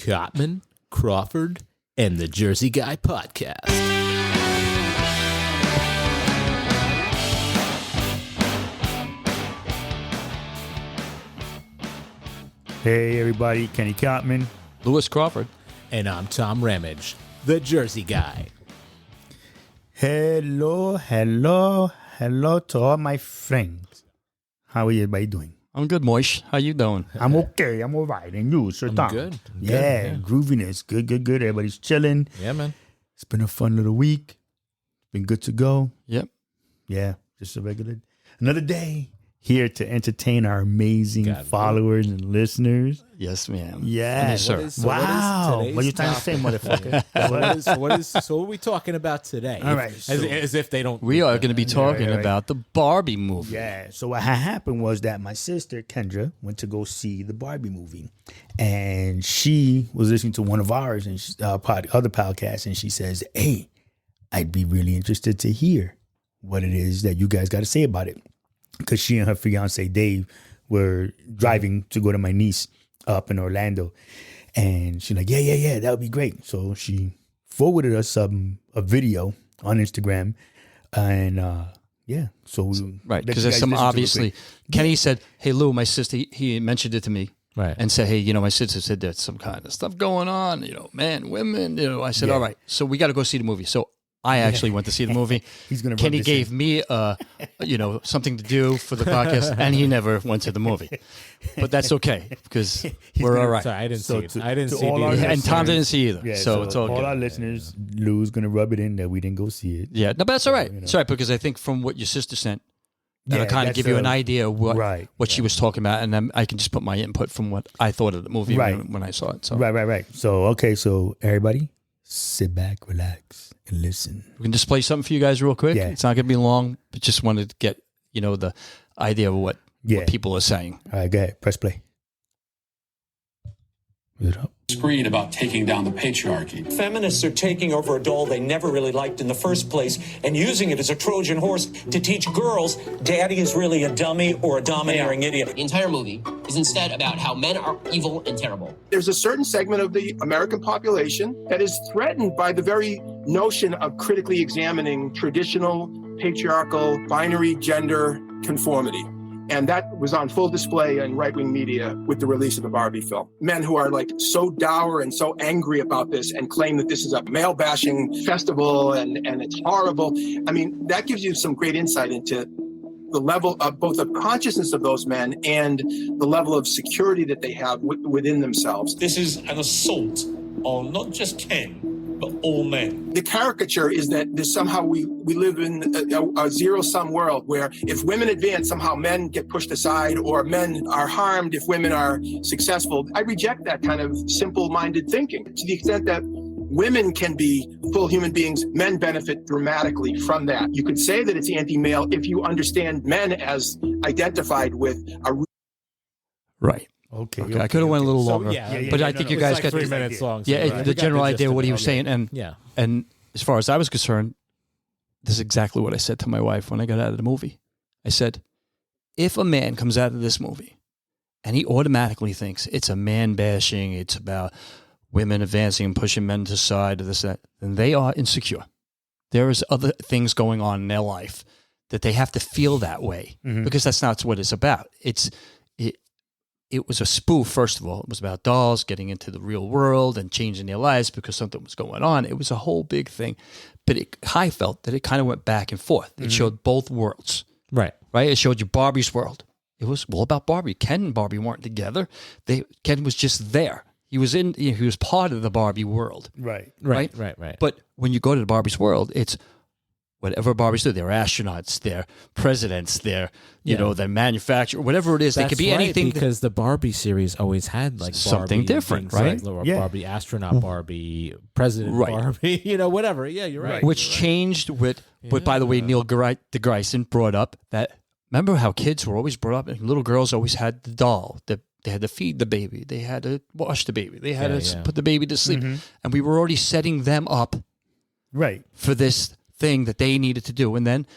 Cottman, Crawford, and the Jersey Guy podcast. Hey everybody, Kenny Cottman. Lewis Crawford. And I'm Tom Ramage, the Jersey Guy. Hello to all my friends. How are you everybody doing? I'm good, Moish. How you doing? I'm okay. I'm all right. And you, Sir Tom? Good. Yeah, grooviness. Good. Everybody's chilling. Yeah, man. It's been a fun little week. Been good to go. Yep. Yeah, just another day here to entertain our amazing followers and listeners. Yes, ma'am. Yeah. Yes, sir. Wow. What are you trying to say, motherfucker? What are we talking about today? All right. As if they don't. We are going to be talking right. about the Barbie movie. Yeah. So what had happened was that my sister, Kendra, went to go see the Barbie movie. And she was listening to one of ours and other podcasts. And she says, hey, I'd be really interested to hear what it is that you guys got to say about it. Because she and her fiance, Dave, were driving to go to my niece up in Orlando. And she's like, yeah, that would be great. So she forwarded us a video on Instagram. And so right, because there's some obviously. Kenny said, hey, Lou, my sister, he mentioned it to me. Right. And said, hey, my sister said there's some kind of stuff going on, men, women. I said, all right, so we got to go see the movie. So I actually went to see the movie. Kenny gave me, something to do for the podcast, and he never went to the movie. But that's okay because we're all right. Sorry, I didn't see it. I didn't see all it. our And Tom didn't see either. Yeah, so it's all good. All our listeners, Lou's going to rub it in that we didn't go see it. Yeah, no, but that's all right. It's all right because I think from what your sister sent, that'll kind of give you an idea of what she was talking about, and then I can just put my input from what I thought of the movie when I saw it. So. Right. So everybody, sit back, relax, and listen. We can just play something for you guys real quick. Yeah. It's not going to be long, but just wanted to get, the idea of what people are saying. All right, go ahead. Press play. Is it up? Screen about taking down the patriarchy. Feminists are taking over a doll they never really liked in the first place and using it as a Trojan horse to teach girls daddy is really a dummy or a domineering idiot. The entire movie is instead about how men are evil and terrible. There's a certain segment of the American population that is threatened by the very notion of critically examining traditional, patriarchal, binary gender conformity. And that was on full display in right-wing media with the release of the Barbie film. Men who are so dour and so angry about this and claim that this is a male-bashing festival and it's horrible. I mean, that gives you some great insight into the level of both the consciousness of those men and the level of security that they have within themselves. This is an assault on not just Ken, but all men. The caricature is that somehow we live in a zero-sum world where if women advance, somehow men get pushed aside or men are harmed if women are successful. I reject that kind of simple-minded thinking. To the extent that women can be full human beings, men benefit dramatically from that. You could say that it's anti-male if you understand men as identified with a... Right. Okay. I could have went a little longer, but I think you guys got 3 minutes long. the general idea of what he was saying, and as far as I was concerned, this is exactly what I said to my wife when I got out of the movie. I said, if a man comes out of this movie and he automatically thinks it's a man bashing, it's about women advancing and pushing men to the side of this, that, then they are insecure. There is other things going on in their life that they have to feel that way because that's not what it's about. It was a spoof, first of all. It was about dolls getting into the real world and changing their lives because something was going on. It was a whole big thing. But I felt that it kind of went back and forth. It showed both worlds. Right. It showed you Barbie's world. It was all about Barbie. Ken and Barbie weren't together. Ken was just there. He was he was part of the Barbie world. Right. But when you go to the Barbie's world, it's whatever Barbies do. They're astronauts, they're presidents, they're they're manufacturer, whatever it is. They could be anything. Because the Barbie series always had something different, right? Barbie astronaut, Barbie president, Barbie, whatever. Yeah, you're right. Which changed with. But by the way, Neil deGrasse brought up that. Remember how kids were always brought up, and little girls always had the doll. They had to feed the baby. They had to wash the baby. They had to put the baby to sleep. And we were already setting them up, for this thing that they needed to do. And then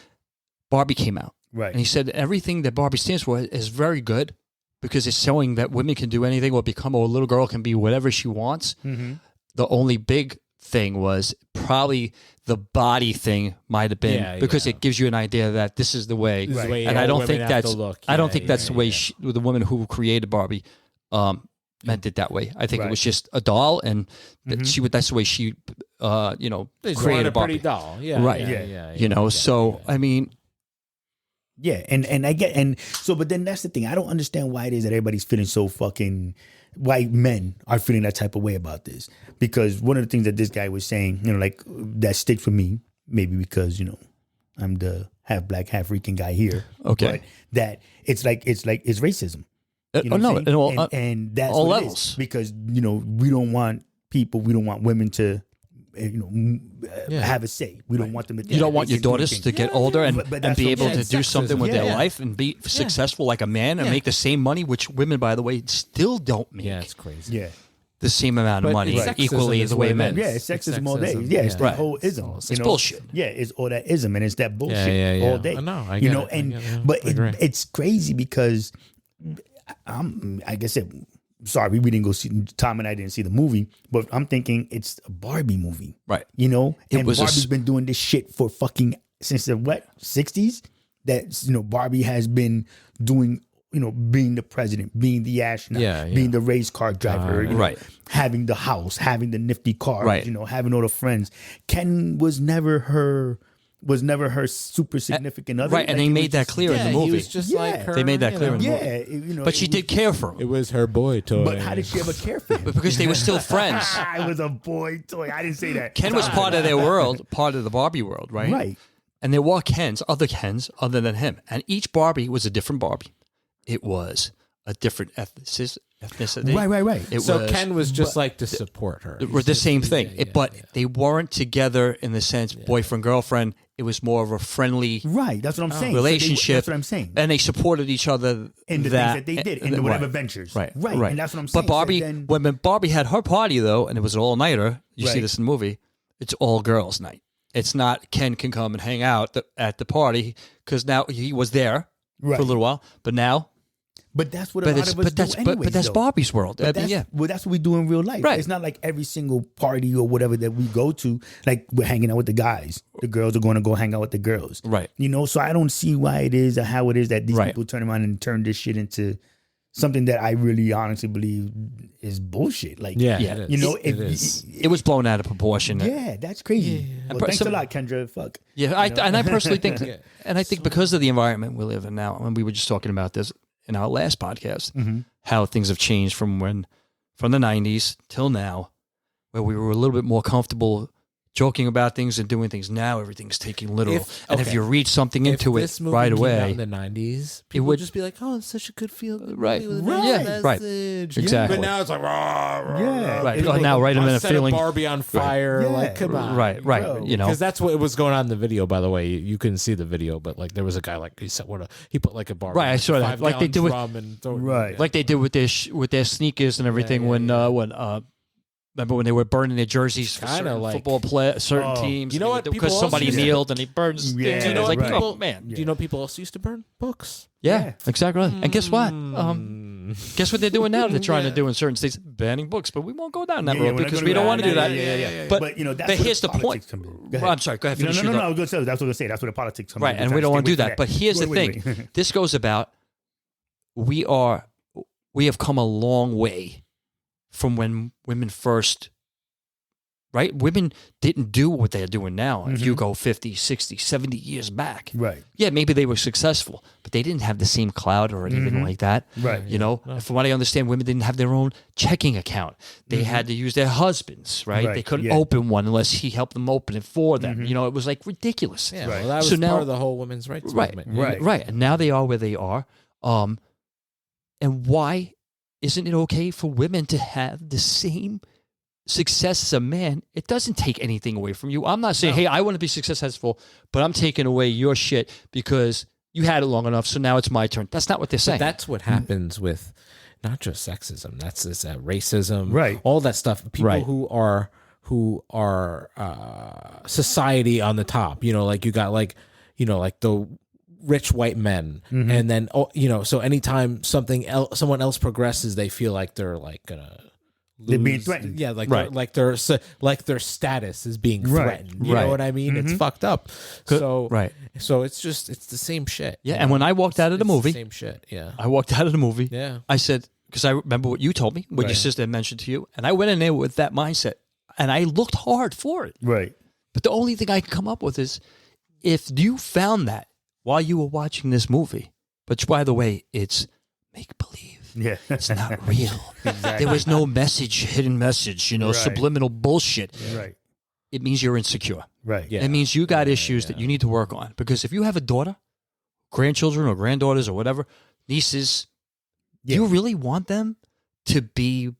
Barbie came out. Right. And he said everything that Barbie stands for is very good, because it's showing that women can do anything or become, or a little girl can be whatever she wants. Mm-hmm. The only big thing was probably the body thing might have been because it gives you an idea that this is the way. This is the way and I don't think women have that's to look. I don't think that's the way the woman who created Barbie meant it that way. I think it was just a doll, and that that's the way she created a Barbie. pretty doll. I mean. Yeah, and I get, and so, but then that's the thing. I don't understand why it is that everybody's feeling so fucking, why men are feeling that type of way about this. Because one of the things that this guy was saying, like that sticks with me, maybe because, I'm the half black, half Rican guy here. Okay. But that it's racism. And that's all what levels. It is. Because, we don't want women to, have a say. We don't want them to. You don't want your daughters to get older and be able to do something with their life and be successful like a man and make the same money, which women, by the way, still don't make. Yeah, it's crazy. Yeah. The same amount of money equally the way men. Yeah, it's sexism all day. Yeah, it's that whole ism. It's bullshit. Yeah, it's all that ism, and it's that bullshit all day. I get it. But it's crazy because like I said, sorry, we didn't go see. Tom and I didn't see the movie, but I'm thinking it's a Barbie movie, right? And Barbie's been doing this shit for fucking since the 60s. That Barbie has been doing. Being the president, being the astronaut, being the race car driver, having the house, having the nifty car, having all the friends. Ken was never her super significant other. Right, and they made that clear in the movie. He was just like her. They made that clear in the movie. But she did care for him. It was her boy toy. But how did she ever care for him? Because they were still friends. It was a boy toy. I didn't say that. Ken was part of their world, part of the Barbie world, right? Right. And there were other Kens other than him. And each Barbie was a different Barbie. It was a different ethnicity. Right. Ken was just like to support her. The same thing. But they weren't together in the sense boyfriend, girlfriend. It was more of a friendly that's what I'm saying. relationship. That's what I'm saying. And they supported each other in the things that they did, in whatever ventures. Right. And that's what I'm saying. But Barbie, when Barbie had her party, though, and it was an all-nighter, you see this in the movie, it's all girls' night. It's not Ken can come and hang out at the party because now he was there for a little while, but now... But that's what a lot of us do anyways, but that's Barbie's world. Well, that's what we do in real life. Right. It's not like every single party or whatever that we go to, like we're hanging out with the guys. The girls are going to go hang out with the girls. Right. So I don't see why it is or how it is that these people turn around and turn this shit into something that I really honestly believe is bullshit. Like, it is. It was blown out of proportion. Yeah, that's crazy. Yeah. Well, thanks a lot, Kendra. Fuck. Yeah, I personally think, and I think because of the environment we live in now, and we were just talking about this in our last podcast, how things have changed from the 90s till now, where we were a little bit more comfortable joking about things and doing things. Now everything's taking literal. If you read something into it right away, in the 90s, people would just be like, "Oh, it's such a good feel." Right. Exactly. But now it's like, right. Now, right, I'm in a feeling Barbie on fire. Like, come on. Right. Because that's what was going on in the video. By the way, you couldn't see the video, but like there was a guy he put like a Barbie. Right. I saw that. Like they do with like they did with their sneakers and everything when. Remember when they were burning their jerseys for certain football certain teams? You know what? Because somebody kneeled and he burned his Yeah, Do you know what like, people, oh, man. Do you know people else used to burn books? Yeah, exactly. And guess what? Guess what they're doing now? They're trying to do in certain states, banning books. But we won't go down that road because we don't want to do that. But that's here's the point. Well, I'm sorry. Go ahead. No. I was going to say that's what I say. That's where the politics come in. Right, and we don't want to do that. But here's the thing. This goes about we have come a long way from when women first. Right? Women didn't do what they're doing now. If you go 50, 60, 70 years back. Right. Yeah, maybe they were successful, but they didn't have the same clout or anything like that. Right. From what I understand, women didn't have their own checking account. They had to use their husband's, right? They couldn't open one unless he helped them open it for them. It was like ridiculous. Yeah, well, that was part of the whole women's rights movement. Right. And now they are where they are. And why isn't it okay for women to have the same success as a man? It doesn't take anything away from you. I'm not saying, hey, I want to be successful, but I'm taking away your shit because you had it long enough, so now it's my turn. That's not what they're saying. But that's what happens with not just sexism. That's this racism, right? All that stuff. People who are society on the top. Like you got like the rich white men, and then so anytime someone else progresses, they feel like they're like gonna lose. They're being threatened. Yeah, like their status is being threatened. You know what I mean? It's fucked up. So so it's the same shit. Yeah, and when I walked out of the movie, same shit. Yeah, I walked out of the movie. Yeah, I said, because I remember what you told me, what your sister had mentioned to you, and I went in there with that mindset, and I looked hard for it. Right. But the only thing I could come up with is, if you found that while you were watching this movie, which, by the way, it's make-believe. Yeah. It's not real. Exactly. There was no hidden message, subliminal bullshit. Right. It means you're insecure. Right. Yeah. It means you got issues that you need to work on. Because if you have a daughter, grandchildren or granddaughters or whatever, nieces, do you really want them to be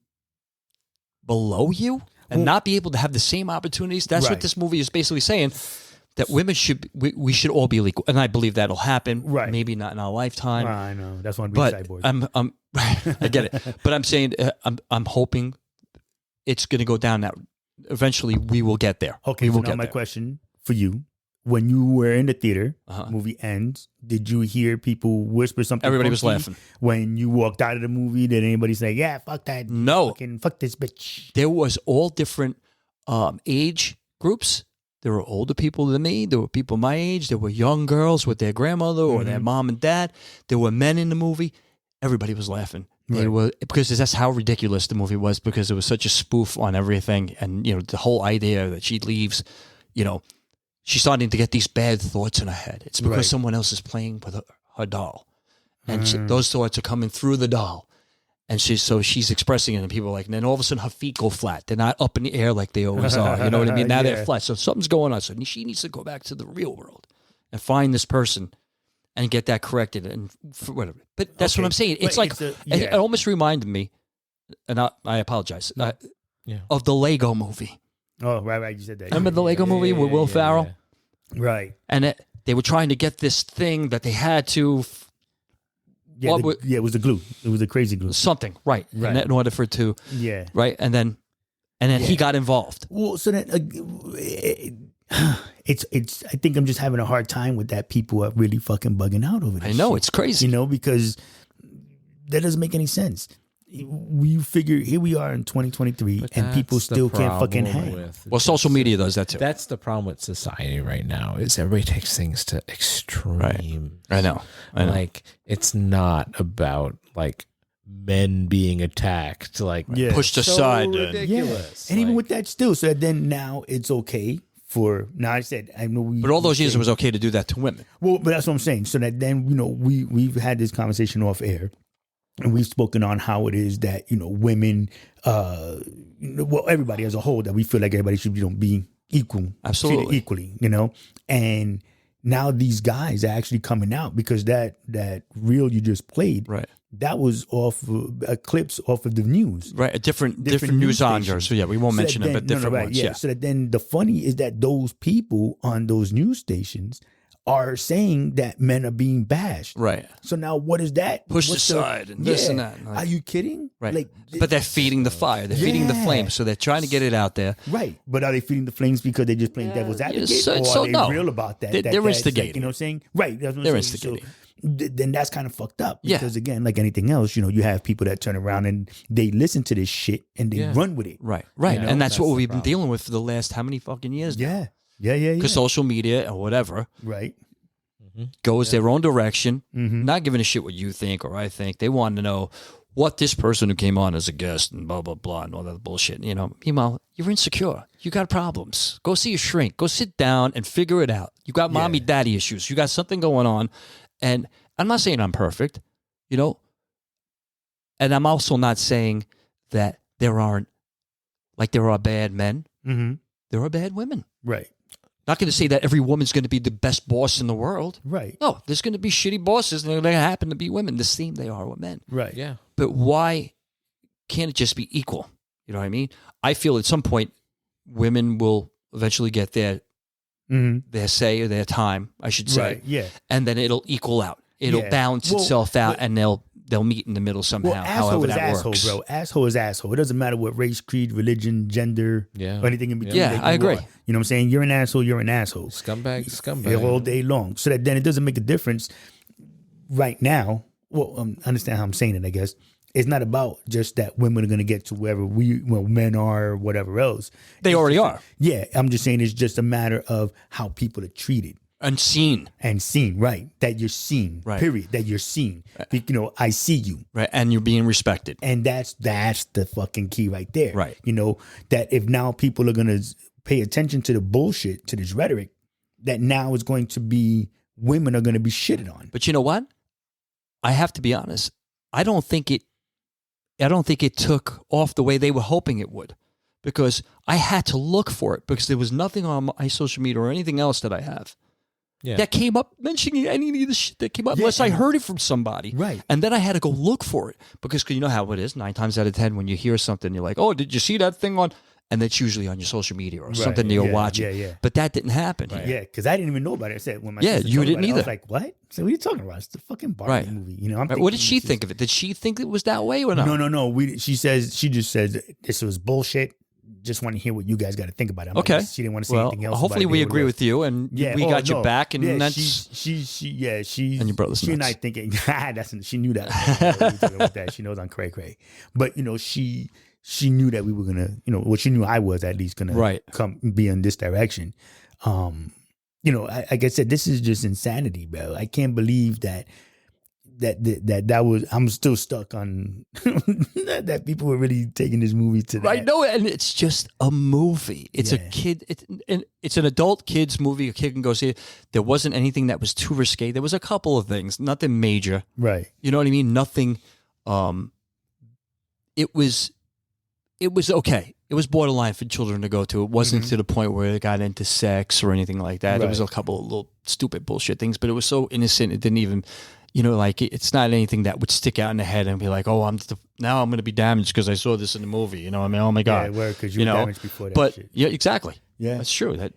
below you and not be able to have the same opportunities? That's what this movie is basically saying, that women we should all be equal. And I believe that'll happen. Right. Maybe not in our lifetime. I know. That's one of But cyborgs. I get it. But I'm saying, I'm hoping it's going to go down that. Eventually, we will get there. Okay, we will so now get my there. question for you. When you were in the theater, movie ends, did you hear people whisper something? Everybody was funky? laughing. When you walked out of the movie, did anybody say, yeah, fuck that? No. Fucking fuck this bitch. There was all different age groups. There were older people than me. There were people my age. There were young girls with their grandmother or their mom and dad. There were men in the movie. Everybody was laughing. They were, because that's how ridiculous the movie was, because it was such a spoof on everything. And, the whole idea that she leaves, she's starting to get these bad thoughts in her head. It's because someone else is playing with her doll. And those thoughts are coming through the doll. And she's expressing it, and people are like, and then all of a sudden her feet go flat. They're not up in the air like they always are. You know what I mean? Now they're flat. So something's going on. So she needs to go back to the real world and find this person and get that corrected and whatever. But that's what I'm saying. It's it almost reminded me, and I apologize, of the Lego movie. Oh, right. You said that. Remember the Lego movie with Will Ferrell? Yeah. Right. And they were trying to get this thing that they had to... Yeah, it was the glue. It was the crazy glue. Something, right. And in order for it to... Yeah. Right? And then he got involved. Well, so then... It's. I think I'm just having a hard time with that. People are really fucking bugging out over this. I know, shit. it's crazy. Because that doesn't make any sense. We figure here we are in 2023, and people still can't fucking hang. Well, social media does that too. That's the problem with society right now. Is everybody takes things to extreme. Right. I know. Like, it's not about like men being attacked, like pushed aside. Ridiculous. And even with that, still, so then now it's okay. I said, I know we. But all those years it was okay to do that to women. Well, but that's what I'm saying. So that then, we've had this conversation off air, and we've spoken on how it is that, women, everybody as a whole, that we feel like everybody should, be equal. Absolutely. Treated equally, and now these guys are actually coming out because that reel you just played, right? That was off clips off of the news, right? A different news anchors. So we won't mention it, but different ones. Yeah. So that then the funny is that those people on those news stations are saying that men are being bashed. Right. So now what is that? Pushed aside and this and that. Are you kidding? Right. But they're feeding the fire. They're feeding the flame. So they're trying to get it out there. Right. But are they feeding the flames because they're just playing devil's advocate? So are they real about that? They're instigating. You know what I'm saying? Right. That's what they're I'm saying. instigating. So, then that's kind of fucked up. Because again, like anything else, you have people that turn around and they listen to this shit and they run with it. Right. And that's what we've been dealing with for the last how many fucking years now? Yeah. Because social media or whatever. Right. Goes their own direction, not giving a shit what you think or I think. They want to know what this person who came on as a guest and blah, blah, blah, and all that bullshit. Meanwhile, you're insecure. You got problems. Go see a shrink. Go sit down and figure it out. You got mommy, daddy issues. You got something going on. And I'm not saying I'm perfect, and I'm also not saying that there are bad men. Mm-hmm. There are bad women. Right. Not going to say that every woman's going to be the best boss in the world. Right. No, there's going to be shitty bosses, and they're going to happen to be women. The same they are with men. Right. Yeah. But why can't it just be equal? You know what I mean? I feel at some point women will eventually get their say or their time, I should say. Right. Yeah. And then it'll equal out. It'll balance itself out, and they'll they'll meet in the middle somehow. Well, asshole however is that asshole, works. bro. Asshole is asshole. It doesn't matter what race, creed, religion, gender, or anything in between. Yeah, I agree. You know what I'm saying? You're an asshole. You're an asshole. Scumbag. All day long. So that then it doesn't make a difference right now. Well, understand how I'm saying it, I guess. It's not about just that women are going to get to wherever men are or whatever else. They already are. Yeah, I'm just saying it's just a matter of how people are treated. And seen. Right. That you're seen, right. Period. That you're seen. You know, I see you. Right, and you're being respected. And that's the fucking key right there. Right. You know, that if now people are going to pay attention to the bullshit, to this rhetoric, that now is going to be, women are going to be shitted on. But you know what? I have to be honest. I don't think it took off the way they were hoping it would, because I had to look for it, because there was nothing on my social media or anything else that I have that came up mentioning any of the shit that came up unless I heard it from somebody. Right. And then I had to go look for it, because you know how it is. 9 times out of 10, when you hear something, you're like, oh, did you see that thing on? And that's usually on your social media or something that you're watching. Yeah. But that didn't happen. Right. Yeah, because I didn't even know about it. I said, when my yeah, sister you told me didn't about it, either. I was like, what? So what are you talking about? It's the fucking Barbie movie. You know, I'm thinking, what did she think of it? Did she think it was that way or not? No. She just says this was bullshit. Just want to hear what you guys got to think about it. I'm okay. like, she didn't want to say anything else. Hopefully we agree with you, and we got your back, and that's she and your brother's she and I thinking she knew that. She knows I'm cray. But you know, she knew that we were gonna, you know, well, she knew I was at least gonna come be in this direction. You know, like I said, this is just insanity, bro. I can't believe that was. I'm still stuck on that people were really taking this movie to that. Right. No, and it's just a movie. It's a kid. It's an adult kids movie. A kid can go see it. There wasn't anything that was too risque. There was a couple of things, nothing major. Right. You know what I mean? Nothing. It was okay. It was borderline for children to go to. It wasn't to the point where it got into sex or anything like that. There was a couple of little stupid bullshit things, but it was so innocent. It didn't even. You know, like it's not anything that would stick out in the head and be like, "Oh, now I'm going to be damaged because I saw this in the movie." You know, I mean, oh my god, because you were damaged before that. But shit. yeah, exactly. Yeah, that's true. That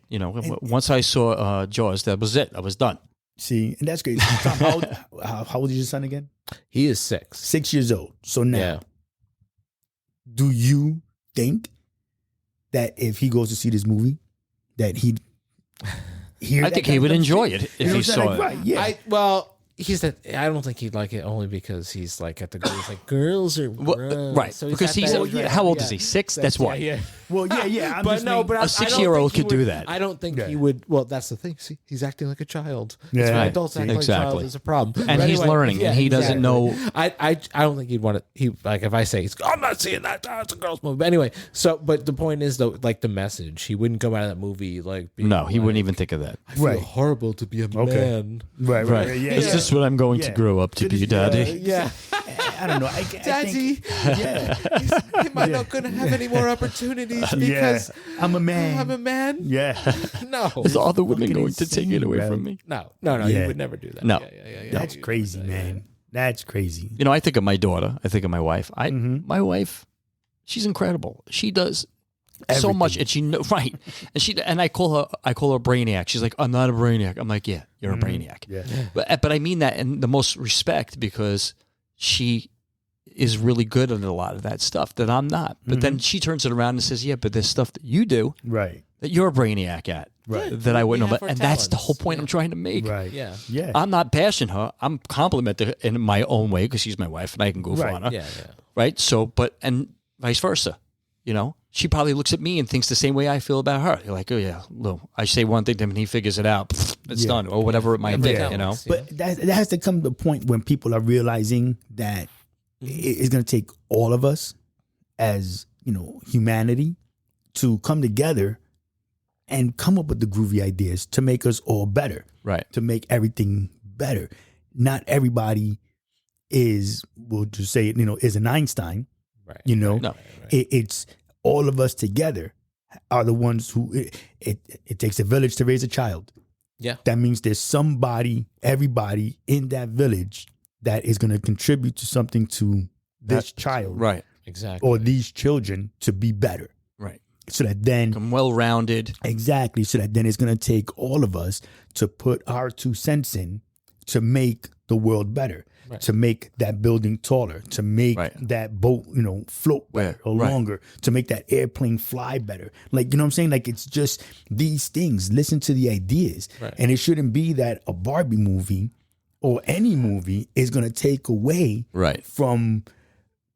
once I saw Jaws, that was it. I was done. See, and that's great. Tom, how old is your son again? He is 6. 6 years old. So now, do you think that if he goes to see this movie, that he'd hear? I think he would enjoy it if he saw it. Right? Yeah. I don't think he'd like it only because he's like at the girls like girls are right. So because he's how old is he? 6? That's why. Yeah. Well, yeah. But a 6-year-old could do that. I don't think he would. Well, that's the thing. See, he's acting like a child. Yeah, that's why adults act like a child is a problem. And he's learning, and he doesn't know. I don't think he'd want it. He like if I say I'm not seeing that. It's a girls' movie. But anyway, but the point is though, like the message, he wouldn't come out of that movie like. No, he wouldn't even think of that. I feel horrible to be a man. Right. Yeah, is this what I'm going to grow up to be, Daddy? Yeah. I don't know. Daddy. He might not going to have any more opportunities because I'm a man. I'm a man. Yeah. No. Is all the women going to take it away from me? No. You would never do that. No. That's crazy, man. That's crazy. You know, I think of my daughter. I think of my wife. My wife, she's incredible. She does so much, and she and I call her a brainiac. She's like, I'm not a brainiac. I'm like, yeah, you're a brainiac. Yeah. But I mean that in the most respect, because she is really good at a lot of that stuff that I'm not. But then she turns it around and says, yeah, but there's stuff that you do that you're a brainiac at. Right. That I wouldn't know. And that's the whole point I'm trying to make. Right. Yeah. Yeah. I'm not bashing her. I'm complimenting her in my own way because she's my wife and I can goof on her. Yeah. Right. So, and vice versa. You know, she probably looks at me and thinks the same way I feel about her. You're like, oh yeah, Lou. I say one thing to him and he figures it out. It's done, or whatever it might be. You know. But that has to come to the point when people are realizing that it's going to take all of us as, you know, humanity to come together and come up with the groovy ideas to make us all better. Right. To make everything better. Not everybody is, we'll just say it, you know, is an Einstein. Right. You know, No. It's all of us together are the ones who it takes a village to raise a child. Yeah. That means there's everybody in that village that is going to contribute to something to this child. Right. Exactly. Or these children to be better. Right. So that then. I'm well-rounded. Exactly. So that then it's going to take all of us to put our 2 cents in to make the world better, to make that building taller, to make that boat, float better or longer, to make that airplane fly better. Like, you know what I'm saying? Like, it's just these things. Listen to the ideas. And it shouldn't be that a Barbie movie or any movie is going to take away from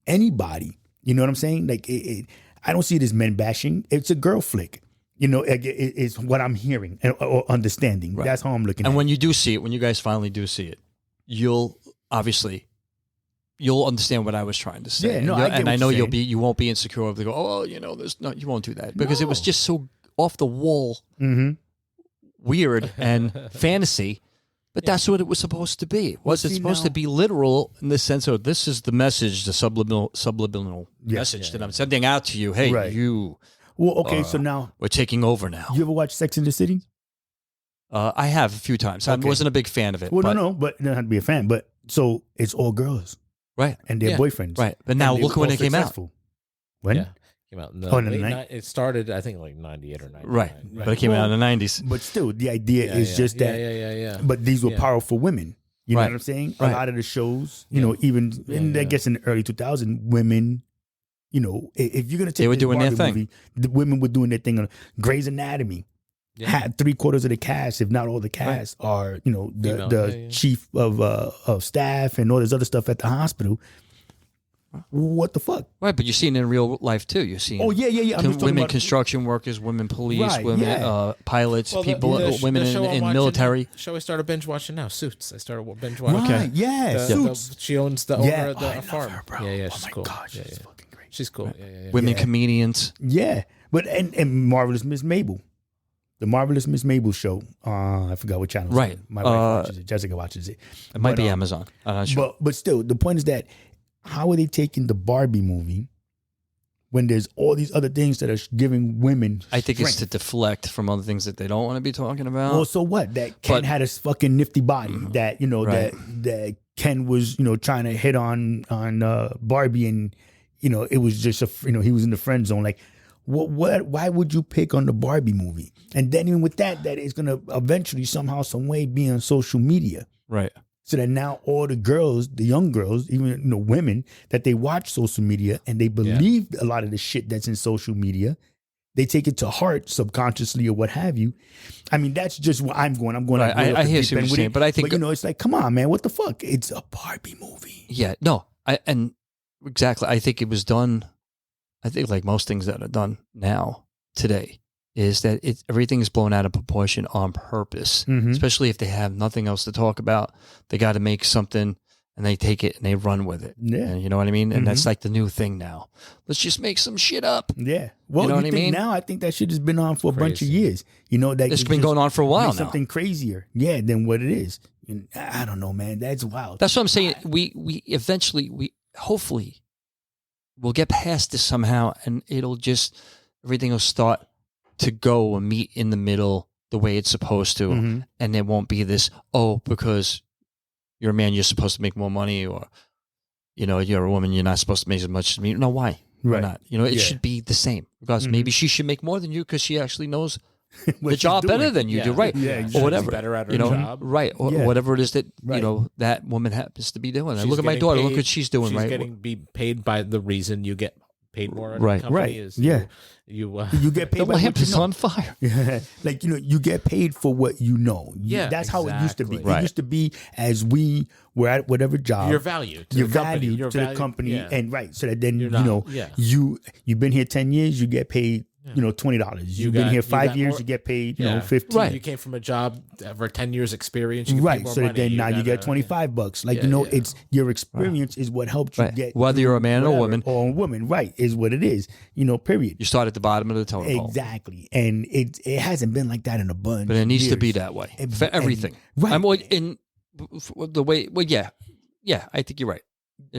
anybody. You know what I'm saying? Like, I don't see it as men bashing. It's a girl flick. It's what I'm hearing or understanding. That's how I'm looking at it. And when you do see it, when you guys finally do see it, you'll understand what I was trying to say. Yeah, no, I know you won't be insecure of go, there's no, you won't do that because it was just so off the wall, weird and fantasy. But that's what it was supposed to be. Was it supposed to be literal in the sense of this is the message, the subliminal message that I'm sending out to you? Hey, you. Well, okay, so now we're taking over now. You ever watch Sex and the City? I have a few times. Okay. I wasn't a big fan of it. Well, but you don't have to be a fan. But so it's all girls, right? And their boyfriends, right? But now look when it came out. When? Yeah. Came out in the it started, I think, like 98 or 99. Right. But it came out in the 90s. But still, the idea is just that. Yeah. But these were powerful women. You know what I'm saying? A lot of the shows, even I guess in the early 2000s, women. If you're gonna take, they were doing Barbie their thing. Movie, the women were doing their thing on Grey's Anatomy. Had 3/4 of the cast, if not all the cast, are the chief of staff and all this other stuff at the hospital. What the fuck? Right, but you're seeing it in real life too. You're seeing women construction workers, women police, women pilots, women in military. The show I started binge watching now, Suits. I started binge watching. Right, Suits. She owns the owner of the farm. Her, yeah, she's cool. God, she's fucking great. She's cool. Women comedians. Yeah, but and Marvelous Miss Mabel. The Marvelous Miss Mabel show. I forgot what channel. Right. My wife watches it. Jessica watches it. It might be Amazon. I'm not sure. But still, the point is that how are they taking the Barbie movie when there's all these other things that are giving women I think strength? It's to deflect from other things that they don't want to be talking about. Well, so what? That Ken had a fucking nifty body. That that Ken was trying to hit on Barbie, and it was just he was in the friend zone. Like, what? Why would you pick on the Barbie movie? And then even with that is going to eventually somehow, some way, be on social media, right? So that now all the girls, the young girls, even women, that they watch social media and they believe a lot of the shit that's in social media. They take it to heart subconsciously or what have you. I mean, that's just what I'm going. Right. I hear what you're saying, but I think it's like, come on, man, what the fuck? It's a Barbie movie. Yeah, no, exactly. I think it was done. I think like most things that are done now today is that everything is blown out of proportion on purpose, especially if they have nothing else to talk about. They got to make something and they take it and they run with it. Yeah. And you know what I mean? And that's like the new thing now. Let's just make some shit up. Yeah. Well, you know what I mean? Now I think that shit has been on for a bunch of years. That it's been going on for a while now. Something crazier. Yeah, than what it is. And I don't know, man. That's wild. That's what I'm saying. We eventually, hopefully, we'll get past this somehow and everything will start to go and meet in the middle the way it's supposed to. And there won't be this, because you're a man, you're supposed to make more money, or, you're a woman, you're not supposed to make as much as me. No, why? Why not? It should be the same. Because maybe she should make more than you because she actually knows the job better than you do, right? Yeah, exactly. Or whatever. Better at her job. Right. Or whatever it is that, that woman happens to be doing. Look at my daughter, look what she's doing, right? She's getting paid by the reason you get paid more at right, a company right. is you get paid. The lamp is on fire. Yeah. Like, you get paid for what you know. That's how it used to be. Right. It used to be as we were at whatever job. Your value to your the value company. to the company. Yeah. And right. So that then, not, you've been here 10 years, you get paid $20. You've been here 5 years, you get paid, 15. Right. You came from a job for 10 years experience. You right. More so money. then now you get $25. Like, it's your experience is what helped you get. Whether you're a man or a woman. Or a woman, right, is what it is, period. You start at the bottom of the totem pole. Exactly. And it hasn't been like that in a bunch. But it needs years. to be that way for everything. Right. In the way, I think you're right.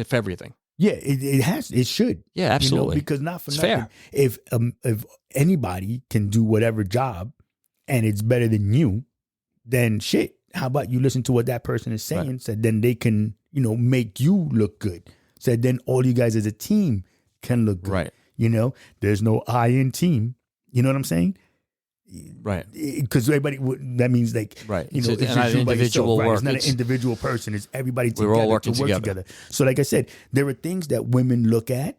For everything. Yeah, it should. Yeah, absolutely. Because not for it's nothing. Fair. If anybody can do whatever job and it's better than you, then shit. How about you listen to what that person is saying? Right. So then they can, make you look good. So then all you guys as a team can look good. Right. There's no I in team. You know what I'm saying? Right. Because everybody that means like right. You know, it's not an individual work. Right? It's not an individual person. It's everybody together. We're all working to work together. So, like I said, there are things that women look at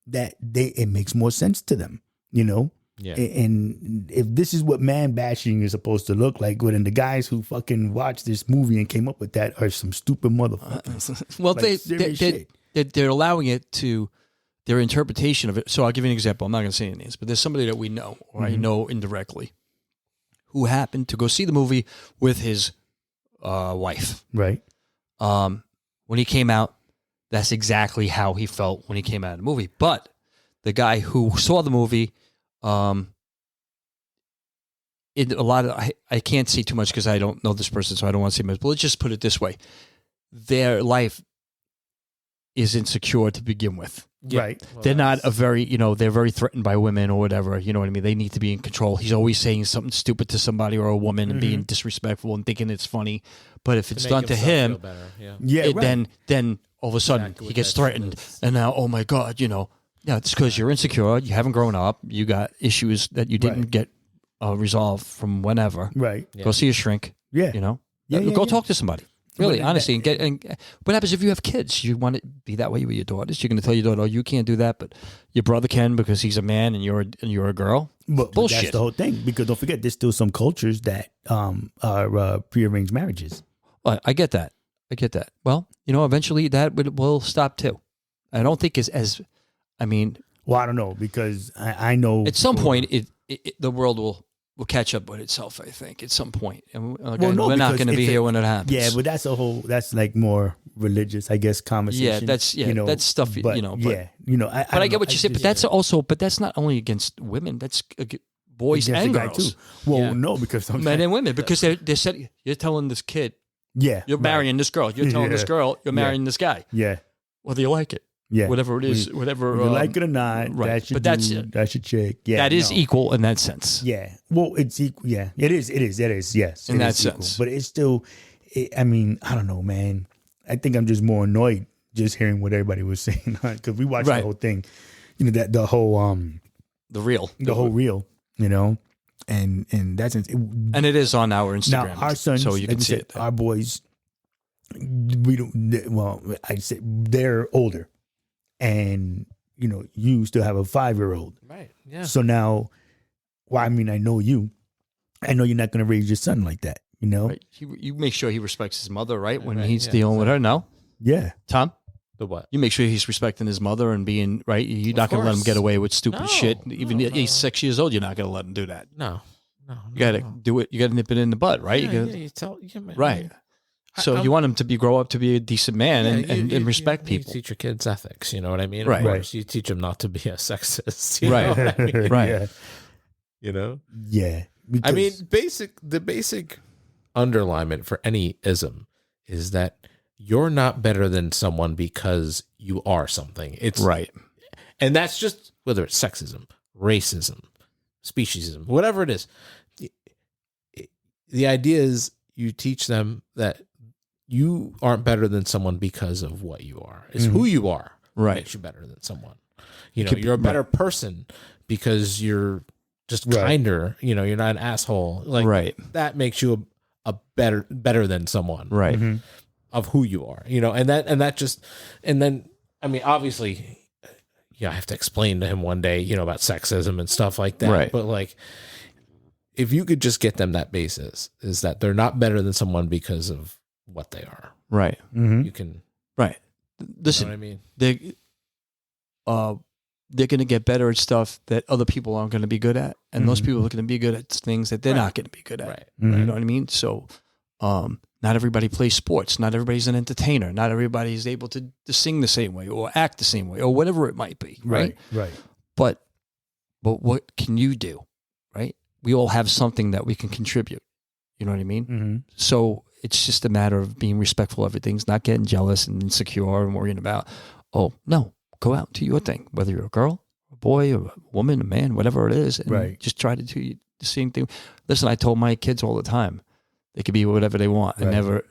that it makes more sense to them. You know. Yeah. And if this is what man bashing is supposed to look like, well, then the guys who fucking watched this movie and came up with that are some stupid motherfuckers. Well, like, they're allowing it to their interpretation of it. So I'll give you an example. I'm not going to say any names, but there's somebody that we know, or I know indirectly, who happened to go see the movie with his wife. Right. When he came out, that's exactly how he felt when he came out of the movie. But the guy who saw the movie, in a lot of, I can't say too much because I don't know this person, so I don't want to say much. But let's just put it this way: their life is insecure to begin with. Yeah. Right. Well, they're not a very, they're very threatened by women or whatever. You know what I mean? They need to be in control. He's always saying something stupid to somebody or a woman and being disrespectful and thinking it's funny. But if it's done to him, then all of a sudden he gets threatened. And now, oh my God, it's because you're insecure. You haven't grown up. You got issues that you didn't get resolved from whenever. Right. Go see a shrink. Yeah. Go talk to somebody. Really, honestly, and what happens if you have kids? You want to be that way with your daughters? You're going to tell your daughter, "Oh, you can't do that," but your brother can because he's a man and you're a girl. But bullshit. That's the whole thing. Because don't forget, there's still some cultures that are prearranged marriages. I get that. Well, eventually that will stop too. I don't think it's as. I mean, well, I don't know because I know at some point the world will catch up with itself, I think, at some point. And we're not going to be here when it happens. Yeah, but that's like more religious, I guess, conversation. That's stuff, but, But I get what you said, but that's not only against women, that's boys and girls. Too. Well, no, because men and women, because they said, you're telling this kid, you're marrying this girl. You're telling this girl, you're marrying this guy. Yeah. Whether you like it. Yeah, whatever it is, whatever you like it or not, right? That's your chick. Yeah, that is equal in that sense. Yeah, well, it's equal. Yeah, it is. Yes, in that sense. But it's still. I mean, I don't know, man. I think I'm just more annoyed just hearing what everybody was saying because we watched the whole thing. That the whole the whole reel. And that's and it is on our Instagram. Now our sons, so you can see it. Our boys, we don't. Well, I say they're older. And you still have a 5-year-old, right? Yeah. So now, I know you. I know you're not going to raise your son like that. Right. You make sure he respects his mother, right? When he's dealing with her. No. Yeah. Tom. The what? You make sure he's respecting his mother and being right. You're not going to let him get away with stupid shit. Even he's 6 years old, you're not going to let him do that. No. You got to do it. You got to nip it in the bud, right? You right. So you want him to grow up to be a decent man and respect people. You teach your kids ethics, you know what I mean? Right. Of course, you teach them not to be a sexist. Right. Know what I mean? Right. Yeah. I mean, the basic underlinement for any ism is that you're not better than someone because you are something. It's right. And that's just whether it's sexism, racism, speciesism, whatever it is. The idea is you teach them that you aren't better than someone because of what you are. It's who you are that makes you better than someone. You're a better person because you're just kinder. You're not an asshole. That makes you a better than someone. Right. Of who you are. And then I mean, obviously, I have to explain to him one day, about sexism and stuff like that. Right. But if you could just get them that basis, is that they're not better than someone because of what they are. Right. You can. Right. Listen, you know what I mean? They're going to get better at stuff that other people aren't going to be good at. And those people are going to be good at things that they're not going to be good at. Right. You know what I mean? So, not everybody plays sports. Not everybody's an entertainer. Not everybody is able to sing the same way or act the same way or whatever it might be. Right. But what can you do? Right. We all have something that we can contribute. You know what I mean? So it's just a matter of being respectful of everything, not getting jealous and insecure and worrying about, go out and do your thing, whether you're a girl, a boy, or a woman, a man, whatever it is. And just try to do the same thing. Listen, I told my kids all the time, they could be whatever they want. Right.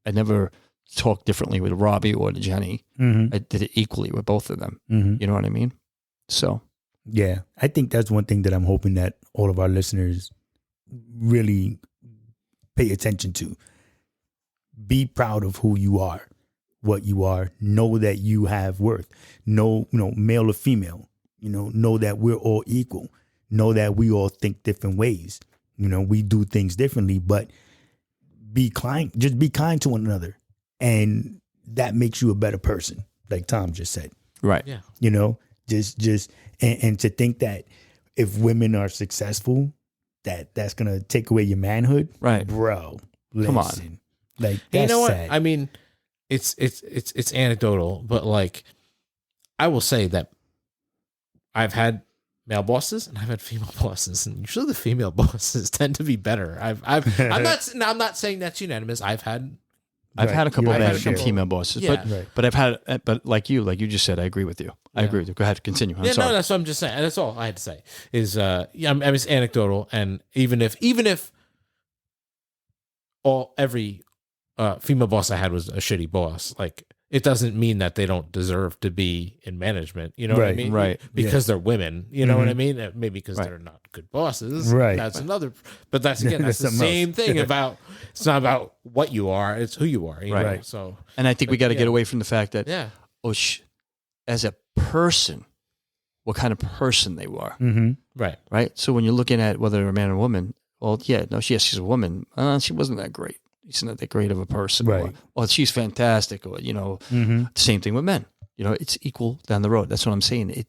I never talked differently with Robbie or Jenny. I did it equally with both of them. You know what I mean? So. Yeah, I think that's one thing that I'm hoping that all of our listeners really pay attention to. Be proud of who you are, what you are. Know that you have worth. Know, male or female. Know that we're all equal. Know that we all think different ways. We do things differently, but be kind. Just be kind to one another, and that makes you a better person, like Tom just said. Right. Yeah. Just and to think that if women are successful, that's gonna take away your manhood, right, bro? Come on. Like, that's sad. I mean, it's anecdotal, but like, I will say that I've had male bosses and I've had female bosses, and usually the female bosses tend to be better. I'm not saying that's unanimous. I've had a couple of bad female bosses, but like you just said, I agree with you. I agree with you. Go ahead, continue. I'm sorry. No, that's what I'm just saying. That's all I had to say. Is it's anecdotal, and even if every female boss I had was a shitty boss, like, it doesn't mean that they don't deserve to be in management. You know what I mean? Right. Because they're women. You know what I mean? Maybe because they're not good bosses. Right. That's another. But that's the same thing about. It's not about what you are; it's who you are. You know? So, and I think we got to get away from the fact that as a person, what kind of person they were. Mm-hmm. Right. So when you're looking at whether they're a man or woman, well, she's a woman. She wasn't that great. She's not that great of a person. Right. Or she's fantastic. Or, same thing with men. It's equal down the road. That's what I'm saying. You're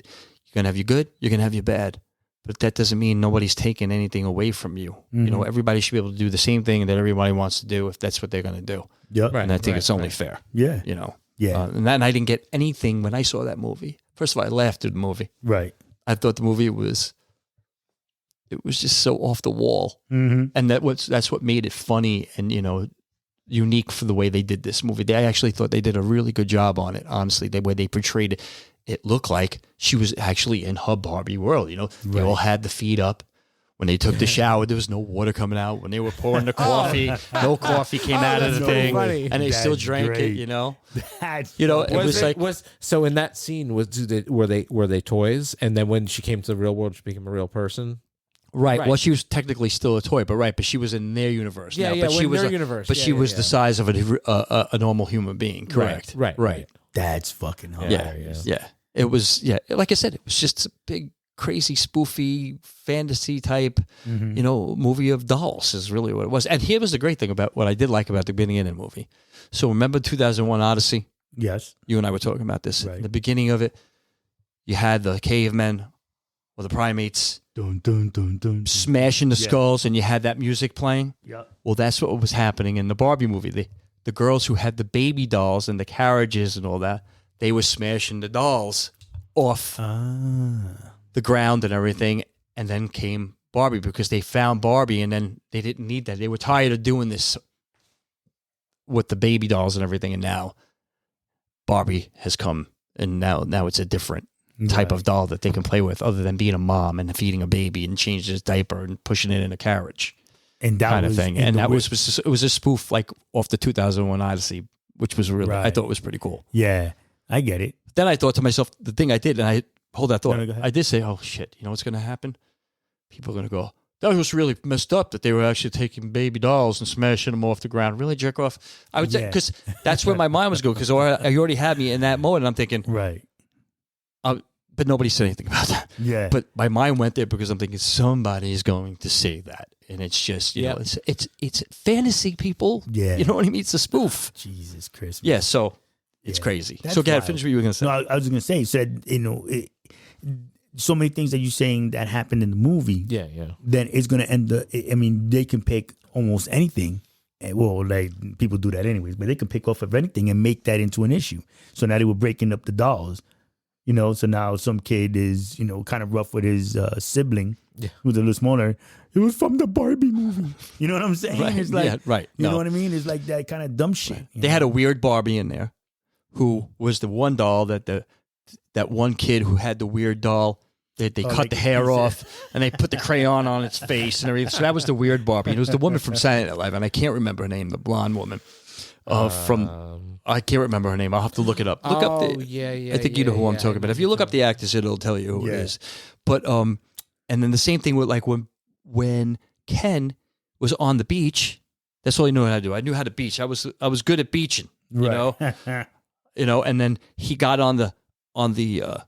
going to have your good, you're going to have your bad. But that doesn't mean nobody's taking anything away from you. Mm-hmm. Everybody should be able to do the same thing that everybody wants to do if that's what they're going to do. Yep. And I think it's only fair. Yeah. Yeah. And I didn't get anything when I saw that movie. First of all, I laughed at the movie. Right. I thought the movie was just so off the wall. Mm-hmm. And that's what made it funny and, unique for the way they did this movie. I actually thought they did a really good job on it, honestly, the way they portrayed it. It looked like she was actually in her Barbie world, They all had the feet up. When they took the shower, there was no water coming out. When they were pouring the coffee, no coffee came out of the thing. Funny. And they still drank great. it, That's it was so in that scene were they toys, and then when she came to the real world, she became a real person. Right. Well, she was technically still a toy, but she was in their universe. Yeah, now. yeah. But she was their universe. But she was the size of a normal human being. Correct. Right. That's fucking hilarious. Yeah. It was. Yeah. Like I said, it was just a big, crazy, spoofy, fantasy type, movie of dolls. Is really what it was. And here was the great thing about what I did like about the beginning of the movie. So remember 2001 Odyssey? Yes. You and I were talking about this. Right. In the beginning of it, you had the cavemen or the primates. Dun, dun, dun, dun, smashing the skulls, and you had that music playing. Yeah. Well, that's what was happening in the Barbie movie. The girls who had the baby dolls and the carriages and all that, they were smashing the dolls off the ground and everything. And then came Barbie because they found Barbie, and then they didn't need that. They were tired of doing this with the baby dolls and everything. And now Barbie has come, and now it's a different type of doll that they can play with, other than being a mom and feeding a baby and changing his diaper and pushing it in a carriage, and that kind of thing. And that was it was a spoof like off the 2001 Odyssey, which was really I thought was pretty cool. Yeah, I get it. Then I thought to myself, the thing I did, and I hold that thought. No, I did say, "Oh shit, you know what's going to happen? People are going to go, that was really messed up that they were actually taking baby dolls and smashing them off the ground. Really jerk off." I would say because that's where my mind was going because I already had me in that mode, and I'm thinking, right. But nobody said anything about that. Yeah. But my mind went there because I'm thinking somebody's going to say that. And it's just, you know, it's fantasy, people. Yeah. You know what I mean? It's a spoof. Jesus Christmas. Yeah, so it's crazy. That's so, Gad, wild. finish what you were going to say. No, I was going to say, you said, so many things that you're saying that happened in the movie. Yeah. Then it's going to end they can pick almost anything. Well, like people do that anyways, but they can pick off of anything and make that into an issue. So now they were breaking up the dolls. So now some kid is, kind of rough with his sibling, who's a little smaller. It was from the Barbie movie. You know what I'm saying? Right. It's like, right. You know what I mean? It's like that kind of dumb shit. Right. They had a weird Barbie in there who was the one doll that that one kid who had the weird doll, they cut the hair off and they put the crayon on its face and everything. So that was the weird Barbie. And it was the woman from Saturday Night Live, and I can't remember her name, the blonde woman. I can't remember her name. I'll have to look it up. Look up the. I think you know who I'm talking about. If you look up the actress, it'll tell you who it is. But and then the same thing with like when Ken was on the beach. That's all I knew how to do. I knew how to beach. I was good at beaching, you know, and then he got on the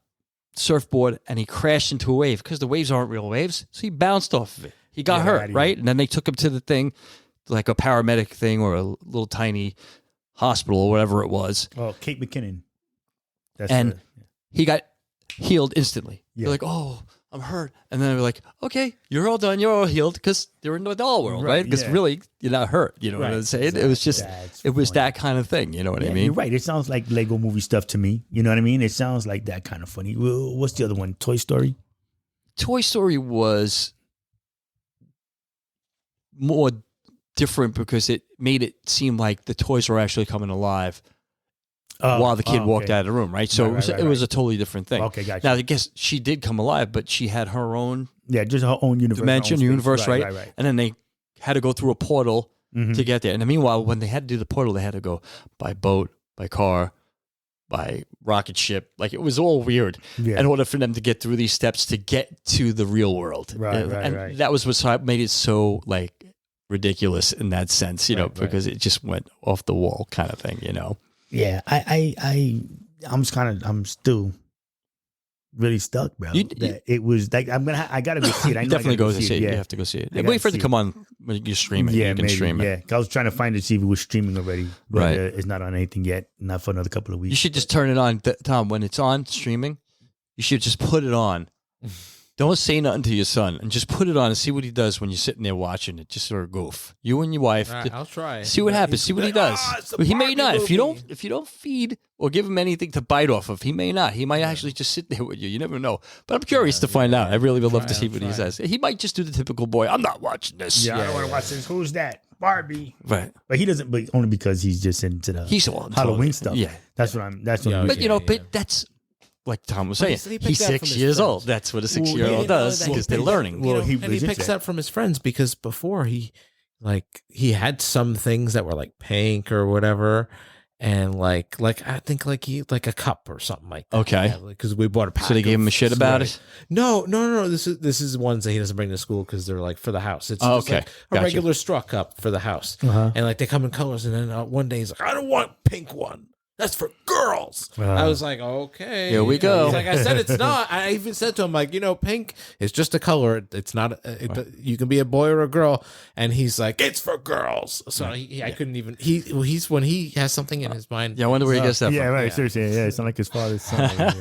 surfboard and he crashed into a wave because the waves aren't real waves. So he bounced off of it. He got hurt, right? And then they took him to the thing, like a paramedic thing or a little tiny hospital or whatever it was. Oh, Kate McKinnon. He got healed instantly. Yeah. They're like, oh, I'm hurt. And then they're like, okay, you're all done. You're all healed because they're in the doll world, right? Because really, you're not hurt. You know what I'm saying? Exactly. It was just, it was that kind of thing. You know what I mean? You're right. It sounds like Lego movie stuff to me. You know what I mean? It sounds like that kind of funny. What's the other one? Toy Story? Toy Story was more different because it made it seem like the toys were actually coming alive. While the kid walked out of the room, right? So it was a totally different thing. Okay, gotcha. Now, I guess she did come alive, but she had her own just her own universe, dimension, universe, right? Right. And then they had to go through a portal to get there. And meanwhile, when they had to do the portal, they had to go by boat, by car, by rocket ship. Like, it was all weird in order for them to get through these steps to get to the real world. Right. That was what made it so, like, ridiculous in that sense, you know, because it just went off the wall kind of thing, you know? Yeah, I'm still really stuck, bro. It was like I gotta go see it. I know definitely go see it. Yeah. You have to go see it. Wait for it to come on when you stream it. Yeah, you can stream it. Yeah, I was trying to find it to see if it was streaming already, but it's not on anything yet. Not for another couple of weeks. You should just turn it on, Tom. When it's on streaming, you should just put it on. Don't say nothing to your son, and just put it on and see what he does when you're sitting there watching it. Just sort of goof. You and your wife. Right, I'll try. See what happens. See what he does. He may not. If you don't feed or give him anything to bite off of, he may not. He might actually just sit there with you. You never know. But I'm curious to find out. I really would love to see what he says. He might just do the typical boy. I'm not watching this. Yeah, I don't want to watch this. Who's that? Barbie. Right. But he doesn't. But only because he's just into the Halloween stuff. Yeah. That's what I'm. But but that's. Like Tom was saying, he's 6 years old. That's what a 6-year-old does because they're learning. He picks that from his friends because before he had some things that were like pink or whatever, and like I think like a cup or something like that. Okay, because we bought a pack. So they gave him a shit about it. No. This is ones that he doesn't bring to school because they're like for the house. It's just like a regular straw cup for the house, and like they come in colors. And then one day he's like, I don't want pink one. That's for girls. I was like, okay. Here we go. He's like, I said it's not. I even said to him, like, pink is just a color. It's not. You can be a boy or a girl. And he's like, it's for girls. So I couldn't even. He's when he has something in his mind. Yeah, I wonder where he gets that from. Yeah, right. Seriously, yeah, it's not like his father's son.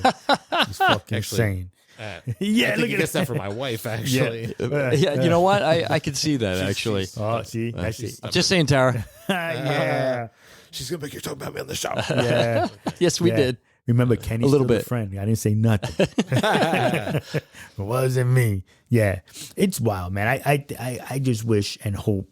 He's fucking insane. I think he gets that from my wife, actually. Yeah, you know what? I can see that actually. Oh, see, I see. I'm just saying, Tara. Yeah. She's gonna make you talk about me on the show. Yeah. Yes, we did. Remember, Kenny's a little bit. Friend. I didn't say nothing. It wasn't me. Yeah, it's wild, man. I just wish and hope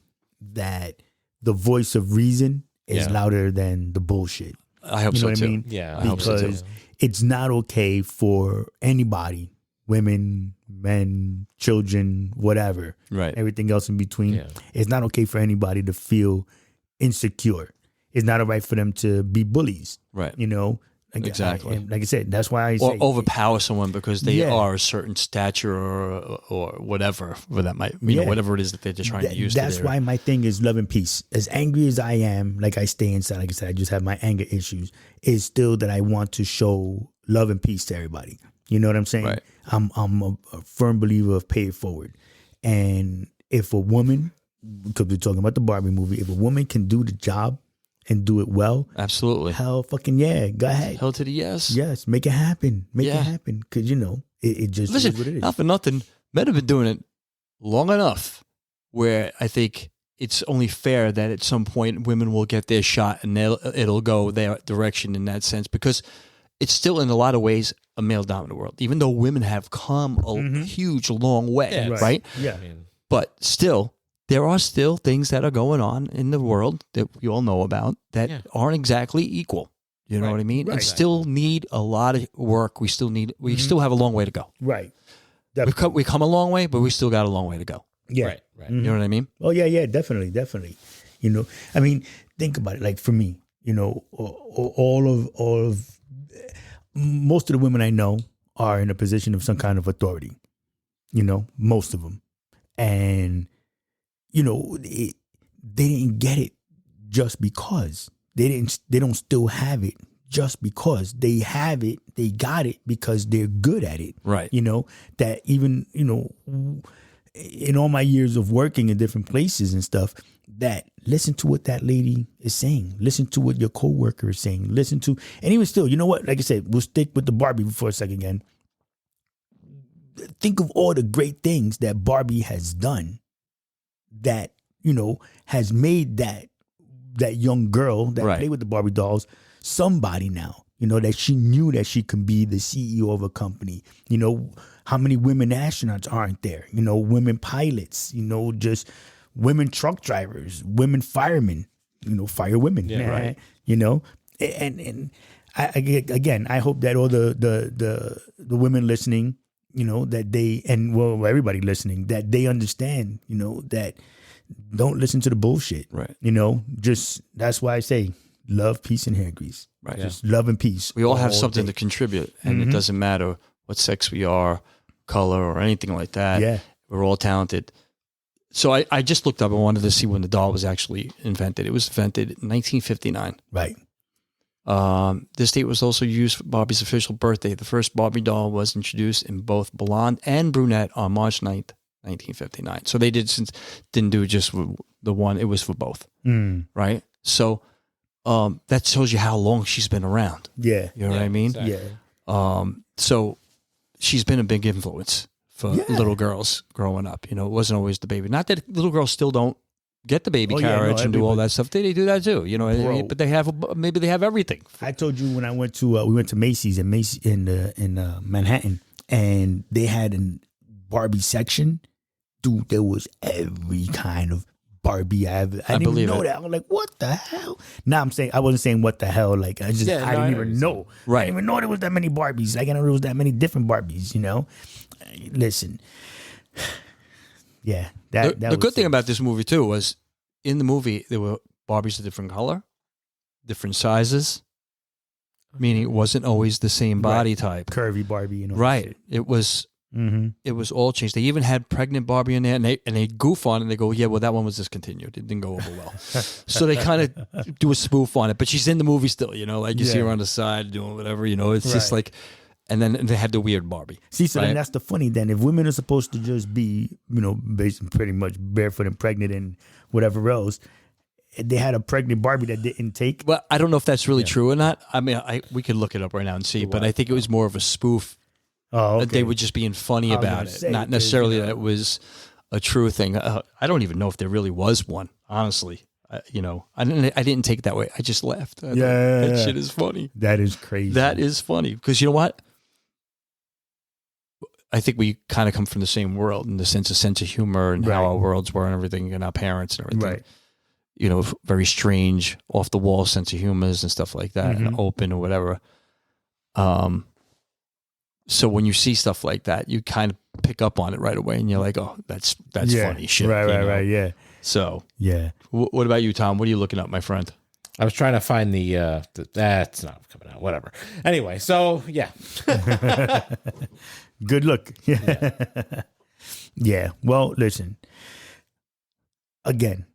that the voice of reason is louder than the bullshit. I hope so too. I mean? Yeah, because I hope so too. It's not okay for anybody, women, men, children, whatever, right? Everything else in between. Yeah. It's not okay for anybody to feel insecure. It's not all right for them to be bullies, right? Exactly. Like I said, that's why I say overpower someone because they are a certain stature or whatever that might whatever it is that they're just trying to use. That's why my thing is love and peace. As angry as I am, like I stay inside. Like I said, I just have my anger issues. Is still that I want to show love and peace to everybody. You know what I'm saying? Right. I'm a firm believer of pay it forward. And if a woman, because we're talking about the Barbie movie, if a woman can do the job and do it well, absolutely, hell fucking yeah, go ahead, hell to the yes, make it happen, it happen, because it just listen, is what it is. Not for nothing, men have been doing it long enough where I think it's only fair that at some point women will get their shot and it'll go their direction in that sense, because it's still in a lot of ways a male dominant world, even though women have come a huge long way, right? Yeah, but still. There are still things that are going on in the world that we all know about that aren't exactly equal. You know what I mean? And still need a lot of work. We still have a long way to go. Right. We come a long way, but we still got a long way to go. Yeah. Right. You know what I mean? Oh yeah, definitely. I mean, think about it. Like for me, all of most of the women I know are in a position of some kind of authority. Most of them, and they didn't get it just because they don't still have it just because they have it. They got it because they're good at it. Right. That even, in all my years of working in different places and stuff, that listen to what that lady is saying. Listen to what your coworker is saying. Listen to, and even still, you know what? Like I said, we'll stick with the Barbie for a second again. Think of all the great things that Barbie has done that, has made that young girl that played with the Barbie dolls somebody now, that she knew that she can be the CEO of a company. How many women astronauts aren't there? Women pilots, just women truck drivers, women firemen, firewomen, right? And I hope that all the women listening, that they, and well, everybody listening, that they understand, that don't listen to the bullshit, right? Just, that's why I say love, peace, and hair grease, right? Just love and peace. We all have something to contribute, and it doesn't matter what sex we are, color, or anything like that. Yeah, we're all talented. So I just looked up. I wanted to see when the doll was actually invented. It was invented in 1959. Right. This date was also used for Barbie's official birthday. The first Barbie doll was introduced in both blonde and brunette on March 9th, 1959. So they didn't do it just for the one. It was for both. Right. So that tells you how long she's been around. Yeah. You know what I mean? Exactly. Yeah. So she's been a big influence for little girls growing up. It wasn't always the baby. Not that little girls still don't get the baby carriage and do all that stuff. They do that too, but they have, maybe they have everything. I told you when I went to, we went to Macy's in Manhattan, and they had a Barbie section. Dude, there was every kind of Barbie I didn't even know that. I was like, what the hell? Now I wasn't saying what the hell. Like, I didn't even know. Right. I didn't even know there was that many Barbies. Like, I know there was that many different Barbies, Listen. Yeah. The good thing about this movie too was in the movie there were Barbies of different color, different sizes, meaning it wasn't always the same body type. Curvy Barbie, Right. It was it was all changed. They even had pregnant Barbie in there, and they goof on it and they go, yeah, well, that one was discontinued. It didn't go over well. So they kind of do a spoof on it, but she's in the movie still, like you see her on the side doing whatever, it's just like. And then they had the weird Barbie. See, so then that's the funny. Then if women are supposed to just be, basically pretty much barefoot and pregnant and whatever else, they had a pregnant Barbie that didn't take. Well, I don't know if that's really true or not. I mean, we could look it up right now and see, but I think it was more of a spoof. Oh, okay. They were just being funny about it, not necessarily that it was a true thing. I don't even know if there really was one, honestly. I didn't take it that way. I just laughed. That shit is funny. That is crazy. That is funny because you know what? I think we kind of come from the same world in the sense of humor and how our worlds were and everything, and our parents and everything. Right. Very strange, off the wall sense of humors and stuff like that, and open or whatever. So when you see stuff like that, you kind of pick up on it right away, and you're like, "Oh, that's funny shit." Right. Yeah. So yeah. What about you, Tom? What are you looking up, my friend? I was trying to find that's not coming out. Whatever. Anyway, so yeah. Good look. Yeah. Well, listen. Again,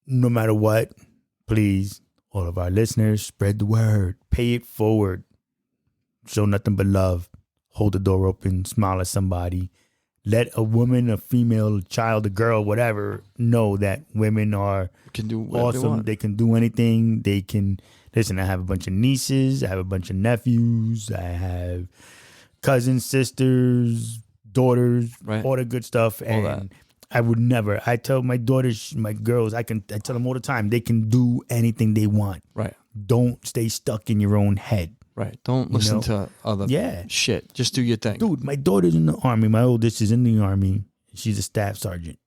no matter what, please, all of our listeners, spread the word. Pay it forward. Show nothing but love. Hold the door open. Smile at somebody. Let a woman, a female, a child, a girl, whatever, know that women can do awesome. They can do anything. They can listen. I have a bunch of nieces. I have a bunch of nephews. I have cousins, sisters, daughters, all the good stuff. And I would never. I tell my daughters, my girls, I tell them all the time, they can do anything they want. Right. Don't stay stuck in your own head. Right. Don't listen to other shit. Just do your thing. Dude, my daughter's in the Army. My oldest is in the Army. She's a staff sergeant.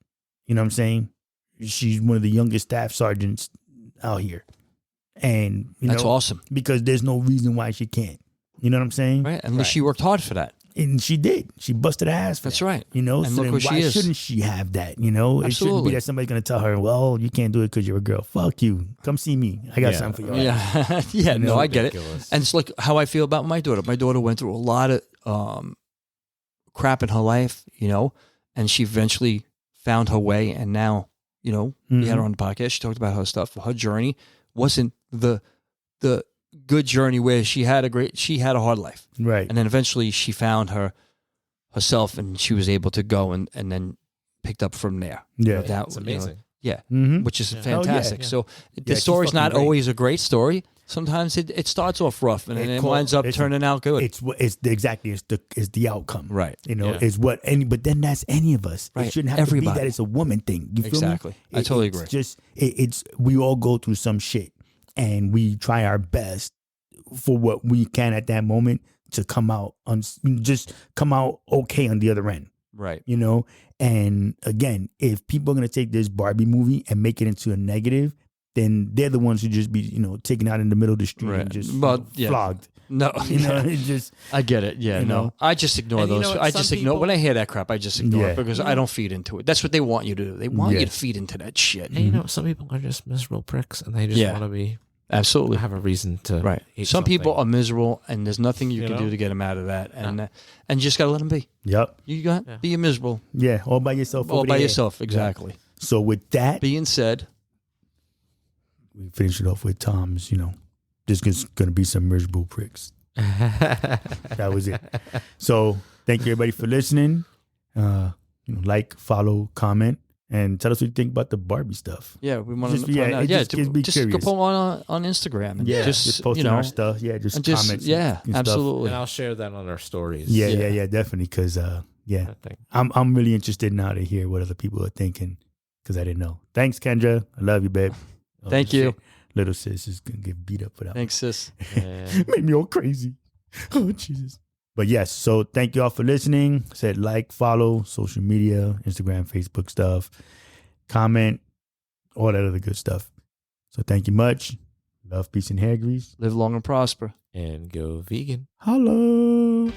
You know what I'm saying? She's one of the youngest staff sergeants out here. And that's awesome. Because there's no reason why she can't. You know what I'm saying? Right. Unless she worked hard for that. And she did. She busted her ass for That's that. right. And look who why she is. shouldn't she have that? It shouldn't be that somebody's going to tell her, well, you can't do it because you're a girl. Fuck you. Come see me. I got something for you. Yeah. No, I get it. And it's like how I feel about my daughter. My daughter went through a lot of crap in her life, and she eventually found her way, and now You know, we had her on the podcast. She talked about her stuff. Her journey wasn't the good journey where she had a hard life. Right. And then eventually she found herself and she was able to go and then picked up from there. Yeah. It's amazing. Which is fantastic. So the story's not always a great story. Sometimes it starts off rough and then it winds up turning out good. It's the outcome, right? You know, is what but then that's any of us. Right. It shouldn't have Everybody. to be that it's a woman thing. You feel me? I totally agree. It's we all go through some shit and we try our best for what we can at that moment to come out okay on the other end. Right. You know, and again, if people are going to take this Barbie movie and make it into a negative, then they're the ones who just be, you know, taken out in the middle of the street and just flogged. No, you know, it just. I get it. Yeah, no, I just ignore those. You know, I just ignore when I hear that crap. I just ignore it because I don't feed into it. That's what they want you to do. They want you to feed into that shit. And you know, some people are just miserable pricks, and they just want to be absolutely have a reason to. Eat Some people something. are miserable, and there's nothing you can do to get them out of that, and you just gotta let them be. Yep. You got be miserable. Yeah, all by yourself. All by yourself, exactly. So with that being said, we finish it off with Tom's, you know, there's going to be some miserable pricks. That was it. So thank you everybody for listening. Like, follow, comment, and tell us what you think about the Barbie stuff. Yeah, we want to be just curious. go on Instagram. And just posting our stuff. Yeah, just comments. Yeah, and absolutely. And I'll share that on our stories. Yeah, definitely. Because I'm really interested now to hear what other people are thinking. Because I didn't know. Thanks, Kendra. I love you, babe. Thank you. Little sis is gonna get beat up for that. Thanks, sis. Made me all crazy. Oh, Jesus. But yes, so thank you all for listening. Said like, follow, social media, Instagram, Facebook stuff, comment, all that other good stuff. So thank you much. Love, peace, and hair grease. Live long and prosper. And go vegan. Hello.